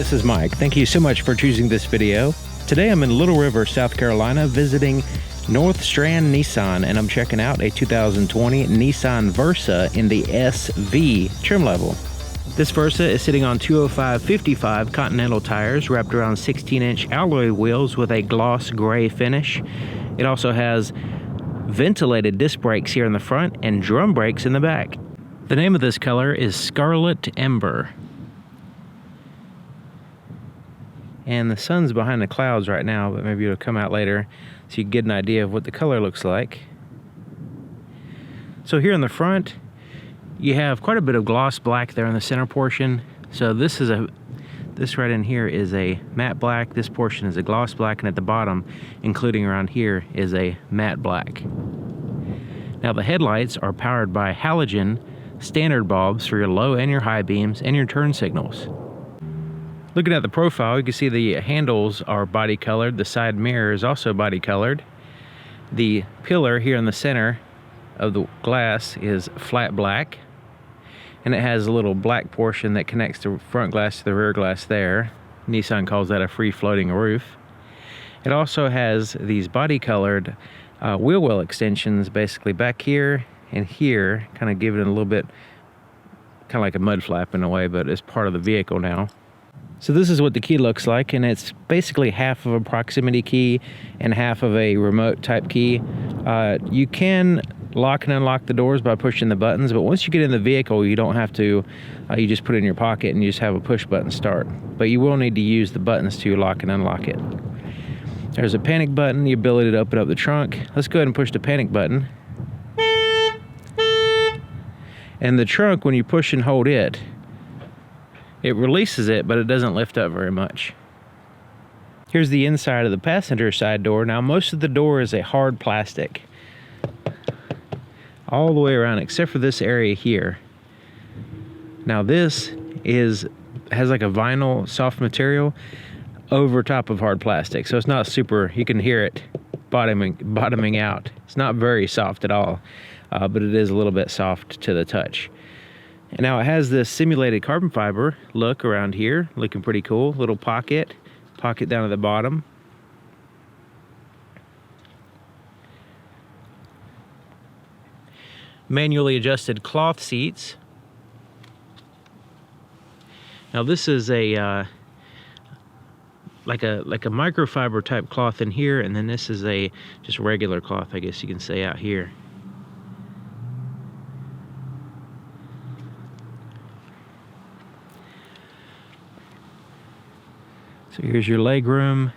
this is Mike. Thank you so much for choosing this video. Today I'm in Little River, South Carolina, visiting North Strand Nissan, and I'm checking out a 2020 Nissan Versa in the SV trim level. This Versa is sitting on 205/55 Continental tires wrapped around 16-inch alloy wheels with a gloss gray finish. It also has ventilated disc brakes here in the front and drum brakes in the back. The name of this color is Scarlet Ember. And the sun's behind the clouds right now, but maybe it'll come out later so you can get an idea of what the color looks like. So here in the front, you have quite a bit of gloss black there in the center portion. So this right in here is a matte black. This portion is a gloss black, and at the bottom, including around here, is a matte black. Now the headlights are powered by halogen standard bulbs for your low and your high beams and your turn signals. Looking at the profile, you can see the handles are body colored. The side mirror is also body colored. The pillar here in the center of the glass is flat black, and it has a little black portion that connects the front glass to the rear glass there. Nissan calls that a free floating roof. It also has these body colored wheel well extensions basically back here and here, kind of giving it a little bit kind of like a mud flap in a way, but it's part of the vehicle now. So this is what the key looks like, and it's basically half of a proximity key and half of a remote type key. You can lock and unlock the doors by pushing the buttons, but once you get in the vehicle, you don't have to, you just put it in your pocket and you just have a push button start. But you will need to use the buttons to lock and unlock it. There's a panic button, the ability to open up the trunk. Let's go ahead and push the panic button. And the trunk, when you push and hold it, it releases it, but it doesn't lift up very much. Here's the inside of the passenger side door. Now, most of the door is a hard plastic, all the way around except for this area here. Now this has like a vinyl soft material over top of hard plastic, so it's not super, you can hear it bottoming out. It's not very soft at all, but it is a little bit soft to the touch. And now it has this simulated carbon fiber look around here, looking pretty cool. Little pocket down at the bottom. Manually adjusted cloth seats. Now this is a like a microfiber type cloth in here, and then this is a just regular cloth, I guess you can say, out here. So here's your leg room,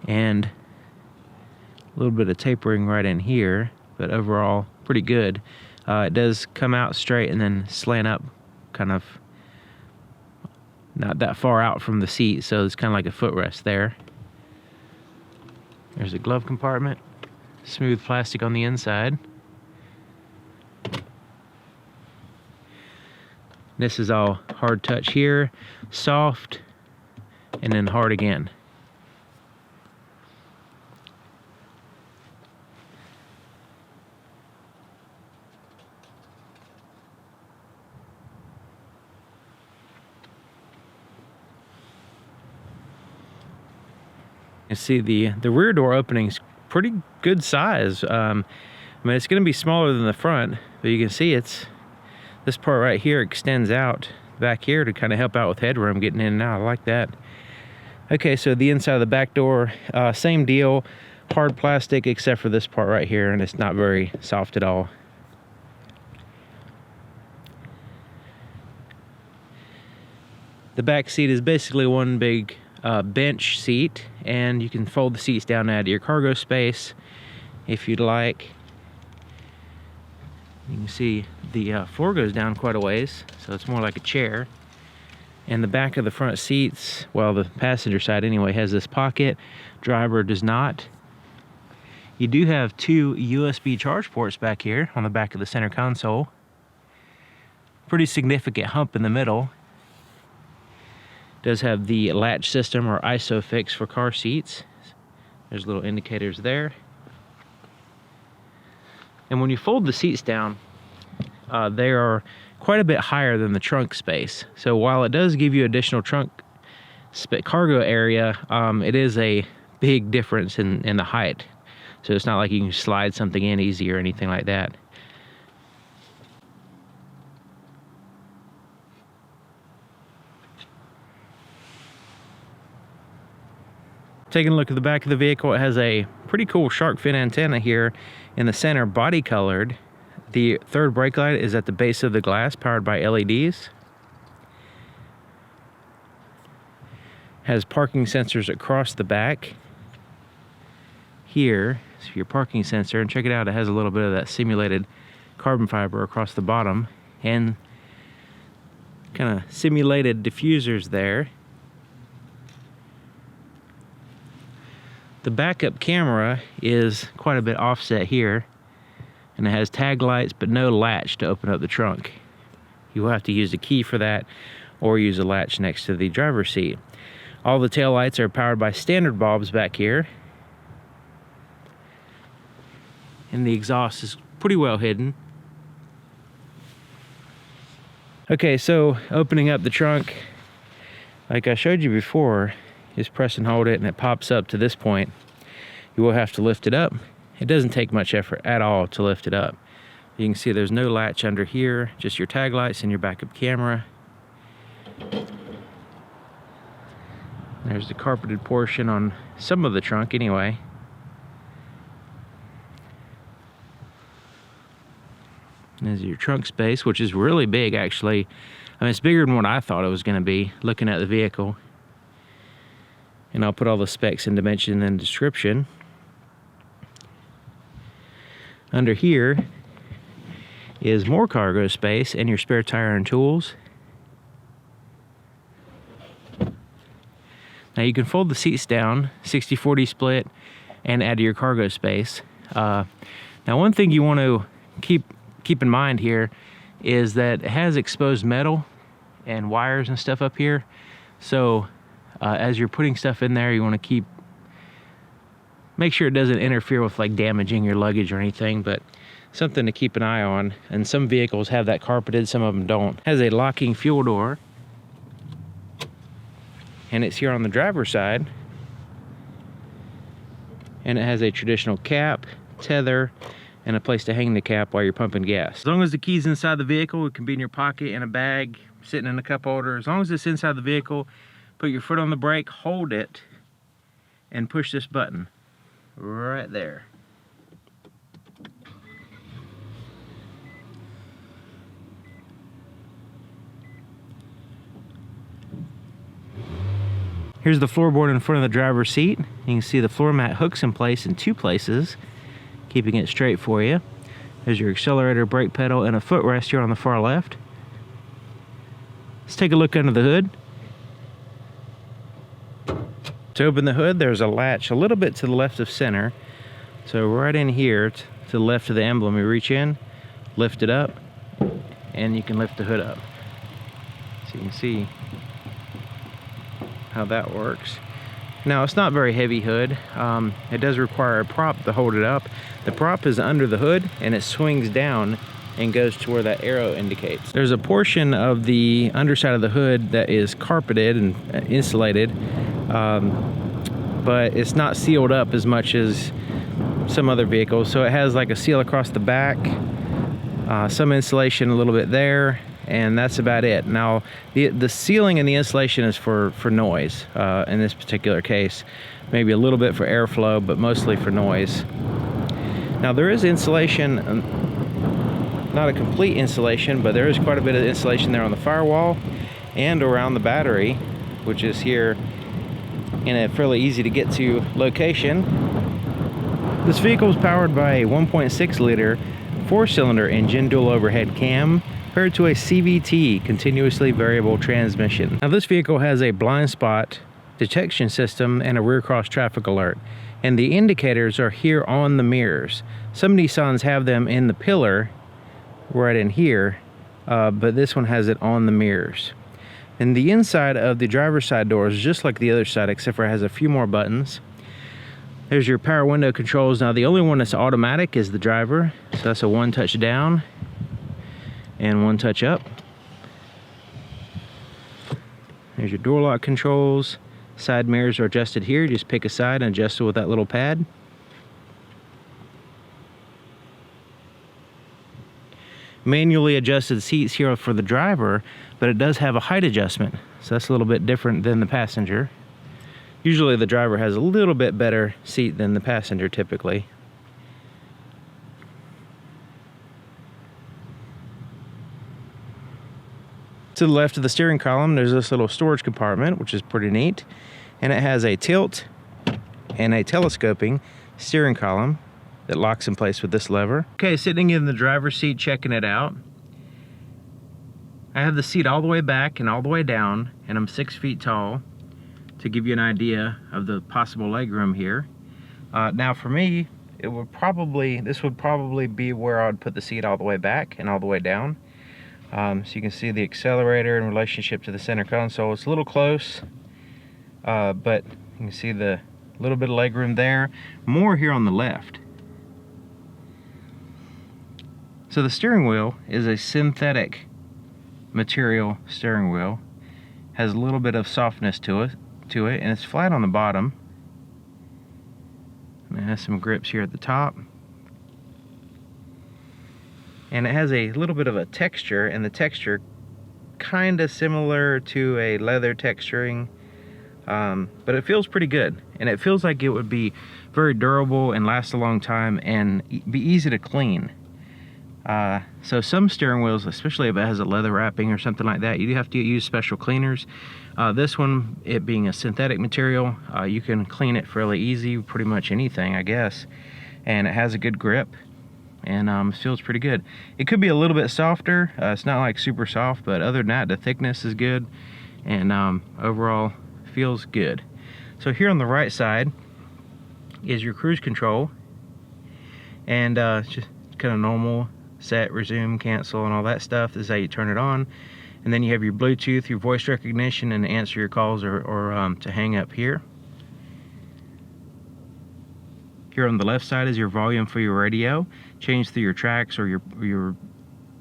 and a little bit of tapering right in here, but overall pretty good. It does come out straight and then slant up, kind of not that far out from the seat, so it's kind of like a footrest there. There's a glove compartment, smooth plastic on the inside. This is all hard touch here, soft, and then hard again. You see the rear door opening's pretty good size. I mean, it's going to be smaller than the front, but you can see this part right here extends out back here to kind of help out with headroom getting in and out. I like that. Okay, so the inside of the back door, same deal, hard plastic except for this part right here, and it's not very soft at all. The back seat is basically one big bench seat, and you can fold the seats down out of your cargo space if you'd like. You can see the floor goes down quite a ways, so it's more like a chair. And the back of the front seats, well, the passenger side anyway, has this pocket. Driver does not. You do have two USB charge ports back here on the back of the center console. Pretty significant hump in the middle. Does have the latch system or ISOFIX for car seats. There's little indicators there. And when you fold the seats down, they are quite a bit higher than the trunk space. So while it does give you additional trunk cargo area, it is a big difference in the height. So it's not like you can slide something in easy or anything like that. Taking a look at the back of the vehicle, it has a pretty cool shark fin antenna here in the center, body colored. The third brake light is at the base of the glass, powered by LEDs. Has parking sensors across the back. Here is your parking sensor, and check it out, it has a little bit of that simulated carbon fiber across the bottom, and kind of simulated diffusers there. The backup camera is quite a bit offset here, and it has tag lights but no latch to open up the trunk. You will have to use a key for that, or use a latch next to the driver's seat. All the tail lights are powered by standard bulbs back here, and the exhaust is pretty well hidden. Okay, so opening up the trunk, like I showed you before, just press and hold it and it pops up to this point. You will have to lift it up. It doesn't take much effort at all to lift it up. You can see there's no latch under here, just your tag lights and your backup camera. There's the carpeted portion on some of the trunk anyway. There's your trunk space, which is really big actually. I mean, it's bigger than what I thought it was going to be looking at the vehicle. And I'll put all the specs and dimension and description. Under here is more cargo space and your spare tire and tools. Now you can fold the seats down, 60-40 split, and add to your cargo space. Now one thing you want to keep in mind here is that it has exposed metal and wires and stuff up here. So as you're putting stuff in there, you want to make sure it doesn't interfere with like damaging your luggage or anything, but something to keep an eye on. And some vehicles have that carpeted, some of them don't. It has a locking fuel door, and it's here on the driver's side. And it has a traditional cap, tether, and a place to hang the cap while you're pumping gas. As long as the key's inside the vehicle, it can be in your pocket, in a bag, sitting in a cup holder. As long as it's inside the vehicle, put your foot on the brake, hold it, and push this button right there. Here's the floorboard in front of the driver's seat. You can see the floor mat hooks in place in 2 places, keeping it straight for you. There's your accelerator, brake pedal, and a footrest here on the far left. Let's take a look under the hood. To open the hood, there's a latch a little bit to the left of center. So right in here, to the left of the emblem, you reach in, lift it up, and you can lift the hood up. So you can see how that works. Now, it's not very heavy hood. It does require a prop to hold it up. The prop is under the hood, and it swings down and goes to where that arrow indicates. There's a portion of the underside of the hood that is carpeted and insulated, but it's not sealed up as much as some other vehicles. So it has like a seal across the back, some insulation a little bit there, and that's about it. Now, the sealing and the insulation is for noise in this particular case. Maybe a little bit for airflow, but mostly for noise. Now, there is insulation, not a complete insulation, but there is quite a bit of insulation there on the firewall and around the battery, which is here in a fairly easy to get to location. This vehicle is powered by a 1.6 liter 4-cylinder engine, dual overhead cam, paired to a CVT, continuously variable transmission. Now, this vehicle has a blind spot detection system and a rear cross traffic alert, and the indicators are here on the mirrors. Some Nissans have them in the pillar right in here, but this one has it on the mirrors. And the inside of the driver's side door is just like the other side, except for it has a few more buttons. There's your power window controls. Now, the only one that's automatic is the driver, so that's a 1 touch down and 1 touch up. There's your door lock controls. Side mirrors are adjusted here. You just pick a side and adjust it with that little pad. Manually adjusted seats here for the driver, but it does have a height adjustment, so that's a little bit different than the passenger. Usually the driver has a little bit better seat than the passenger typically. To the left of the steering column, there's this little storage compartment, which is pretty neat. And it has a tilt and a telescoping steering column that locks in place with this lever. Okay, sitting in the driver's seat, checking it out. I have the seat all the way back and all the way down, and I'm 6 feet tall, to give you an idea of the possible legroom here. Now for me, this would probably be where I would put the seat all the way back and all the way down. So you can see the accelerator in relationship to the center console. It's a little close, but you can see the little bit of legroom there. More here on the left. So the steering wheel is a synthetic material steering wheel. Has a little bit of softness to it, and it's flat on the bottom. And it has some grips here at the top. And it has a little bit of a texture, and the texture kind of similar to a leather texturing, but it feels pretty good, and it feels like it would be very durable and last a long time and be easy to clean. So some steering wheels, especially if it has a leather wrapping or something like that, you do have to use special cleaners. This one, it being a synthetic material, you can clean it fairly easy, pretty much anything, I guess, and it has a good grip. And feels pretty good. It could be a little bit softer. It's not like super soft, but other than that, the thickness is good, and overall feels good. So here on the right side is your cruise control, and it's just kind of normal: set, resume, cancel, and all that stuff. This is how you turn it on. And then you have your Bluetooth, your voice recognition, and answer your calls or to hang up here. Here on the left side is your volume for your radio. Change through your tracks or your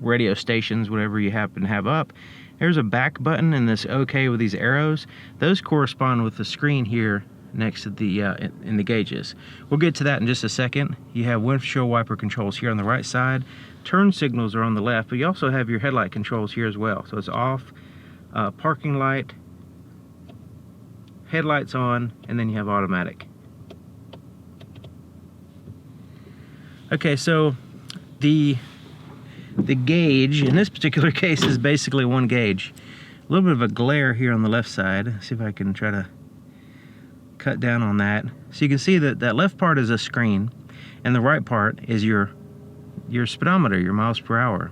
radio stations, whatever you happen to have up. There's a back button and this OK with these arrows. Those correspond with the screen here next to the in the gauges. We'll get to that in just a second. You have windshield wiper controls here on the right side. Turn signals are on the left, but you also have your headlight controls here as well. So it's off, parking light, headlights on, and then you have automatic. Okay, so the gauge in this particular case is basically one gauge. A little bit of a glare here on the left side. Let's see if I can try to cut down on that. So you can see that that left part is a screen, and the right part is your speedometer, your miles per hour.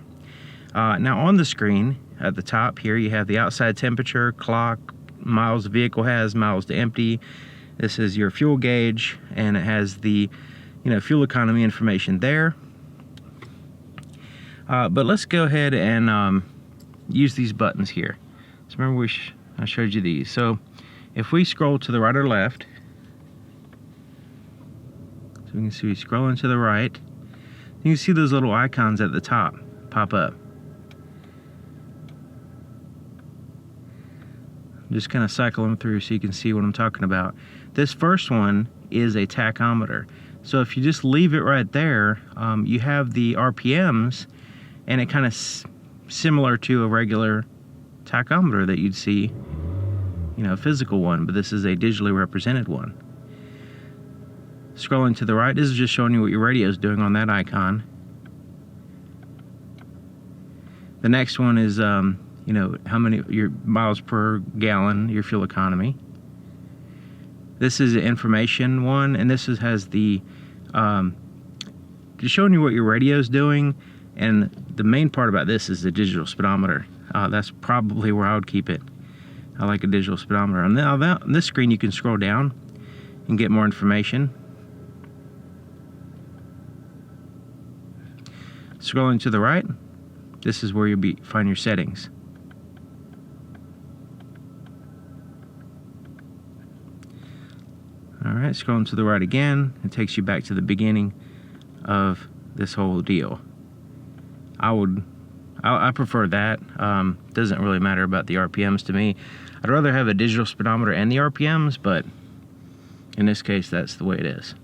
Now on the screen at the top here, you have the outside temperature, clock, miles the vehicle has, miles to empty. This is your fuel gauge, and it has the fuel economy information there. But let's go ahead and use these buttons here. So remember I showed you these. So if we scroll to the right or left, so we can see scrolling to the right, you can see those little icons at the top pop up. Just kind of cycle them through so you can see what I'm talking about. This first one is a tachometer. So if you just leave it right there, you have the RPMs, and it kind of similar to a regular tachometer that you'd see, a physical one, but this is a digitally represented one. Scrolling to the right, this is just showing you what your radio is doing on that icon. The next one is, how many your miles per gallon, your fuel economy. This is the information one, and this has the just showing you what your radio is doing, and the main part about this is the digital speedometer. That's probably where I would keep it. I like a digital speedometer. On this screen, you can scroll down and get more information. Scrolling to the right, this is where you'll find your settings. Alright, scrolling to the right again, it takes you back to the beginning of this whole deal. I I prefer that. Doesn't really matter about the RPMs to me. I'd rather have a digital speedometer and the RPMs, but in this case, that's the way it is.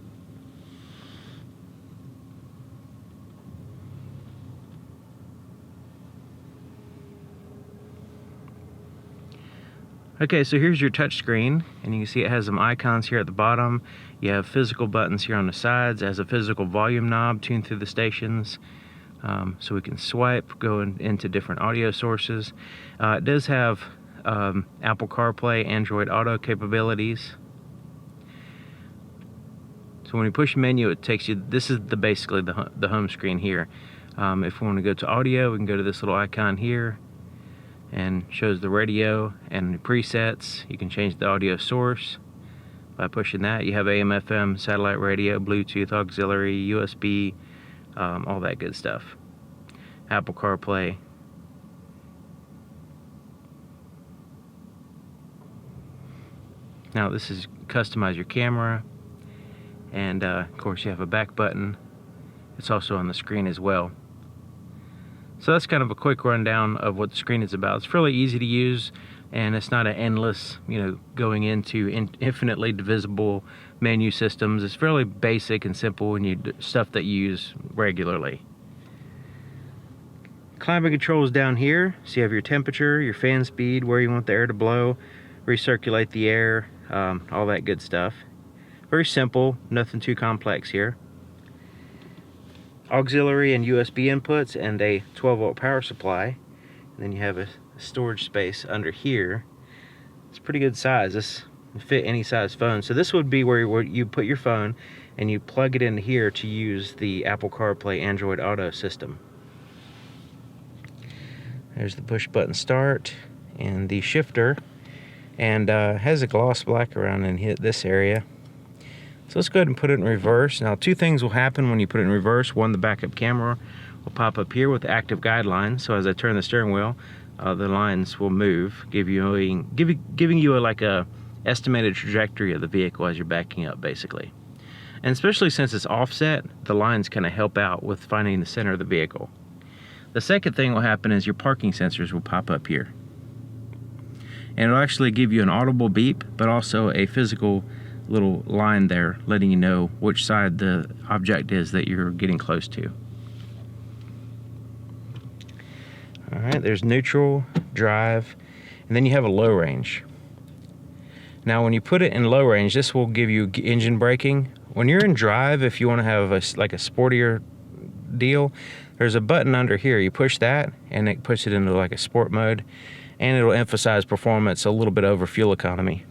Okay, so here's your touch screen, and you can see it has some icons here at the bottom. You have physical buttons here on the sides. It has a physical volume knob tuned through the stations, so we can swipe, go into different audio sources. It does have Apple CarPlay, Android Auto capabilities. So when you push menu, it takes you, this is basically the home screen here. If we want to go to audio, we can go to this little icon here, and shows the radio and the presets. You can change the audio source by pushing that. You have AM, FM, satellite radio, Bluetooth, auxiliary, USB, all that good stuff. Apple CarPlay. Now this is customize your camera, and of course you have a back button. It's also on the screen as well. So that's kind of a quick rundown of what the screen is about. It's fairly easy to use, and it's not an endless, going into infinitely divisible menu systems. It's fairly basic and simple, and stuff that you use regularly. Climate control is down here. So you have your temperature, your fan speed, where you want the air to blow, recirculate the air, all that good stuff. Very simple, nothing too complex here. Auxiliary and USB inputs and a 12-volt power supply. And then you have a storage space under here. It's pretty good size. This will fit any size phone. So this would be where you put your phone and you plug it in here to use the Apple CarPlay Android Auto system. There's the push button start and the shifter, and has a gloss black around in this area. So let's go ahead and put it in reverse. Now, two things will happen when you put it in reverse. One, the backup camera will pop up here with active guidelines. So as I turn the steering wheel, the lines will move, giving you like a estimated trajectory of the vehicle as you're backing up, basically. And especially since it's offset, the lines kind of help out with finding the center of the vehicle. The second thing will happen is your parking sensors will pop up here. And it'll actually give you an audible beep, but also a physical little line there letting you know which side the object is that you're getting close to. Alright, there's neutral, drive, and then you have a low range. Now when you put it in low range, this will give you engine braking. When you're in drive, if you want to have like a sportier deal, there's a button under here. You push that and it puts it into like a sport mode, and it'll emphasize performance a little bit over fuel economy.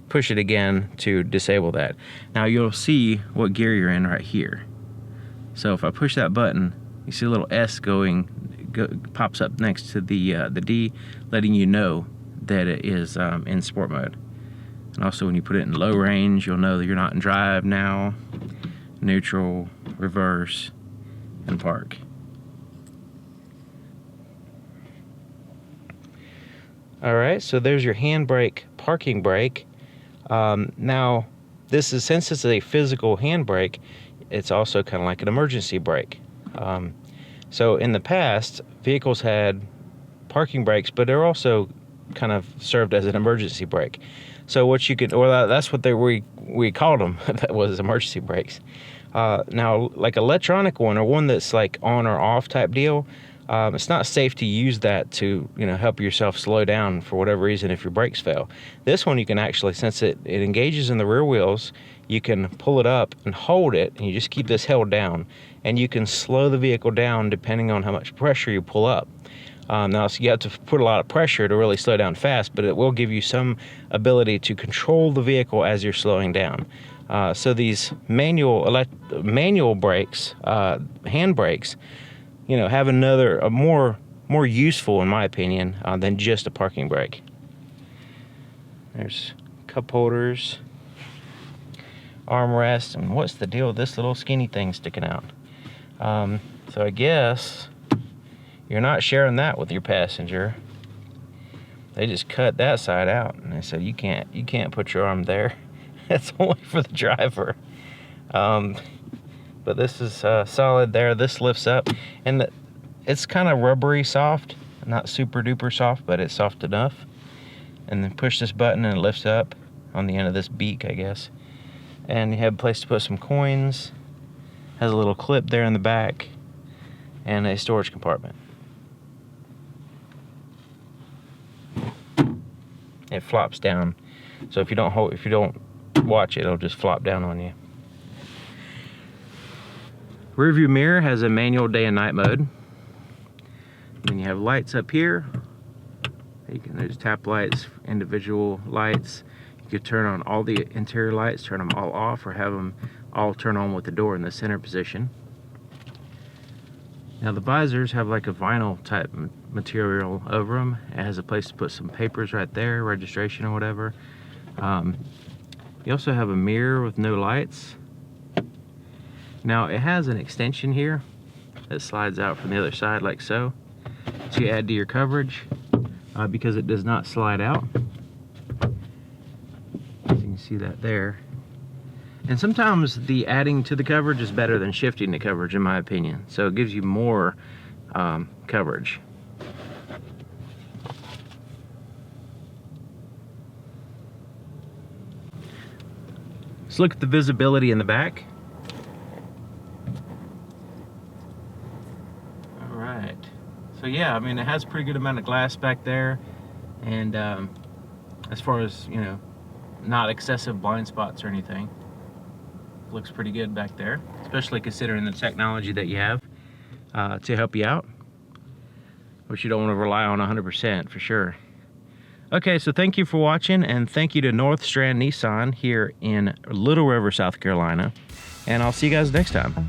Push it again to disable that. Now you'll see what gear you're in right here. So if I push that button, you see a little S pops up next to the D, letting you know that it is in sport mode. And also when you put it in low range, you'll know that you're not in drive now. Neutral, reverse, and park. Alright, so there's your handbrake, parking brake. Now, since it's a physical handbrake, it's also kind of like an emergency brake. So in the past, vehicles had parking brakes, but they're also kind of served as an emergency brake. So what you could, or that's what we called them. That was emergency brakes. Now, like electronic one, or one that's like on or off type deal, it's not safe to use that to help yourself slow down for whatever reason if your brakes fail. This one you can actually, since it engages in the rear wheels, you can pull it up and hold it, and you just keep this held down, and you can slow the vehicle down depending on how much pressure you pull up. Now, so you have to put a lot of pressure to really slow down fast, but it will give you some ability to control the vehicle as you're slowing down. So these manual brakes, hand brakes, have a more useful, in my opinion, than just a parking brake. There's cup holders, armrest, and what's the deal with this little skinny thing sticking out? So I guess you're not sharing that with your passenger. They just cut that side out, and they said you can't put your arm there. That's only for the driver. But this is solid there. This lifts up, and it's kind of rubbery soft, not super duper soft, but it's soft enough. And then push this button and it lifts up on the end of this beak, I guess. And you have a place to put some coins. Has a little clip there in the back and a storage compartment. It flops down, so if you don't watch it, it'll just flop down on you. Rear view mirror has a manual day and night mode. Then you have lights up here. There's tap lights, individual lights. You could turn on all the interior lights, turn them all off, or have them all turn on with the door in the center position. Now the visors have like a vinyl type material over them. It has a place to put some papers right there, registration or whatever. You also have a mirror with no lights. Now it has an extension here that slides out from the other side like so. To add to your coverage. Because it does not slide out. You can see that there. And sometimes the adding to the coverage is better than shifting the coverage, in my opinion. So it gives you more coverage. Let's look at the visibility in the back. All right. So yeah, I mean, it has a pretty good amount of glass back there, and as far as, you know, not excessive blind spots or anything, looks pretty good back there, especially considering the technology that you have to help you out, which you don't want to rely on 100% for sure. Okay, so thank you for watching, and thank you to North Strand Nissan here in Little River, South Carolina, and I'll see you guys next time.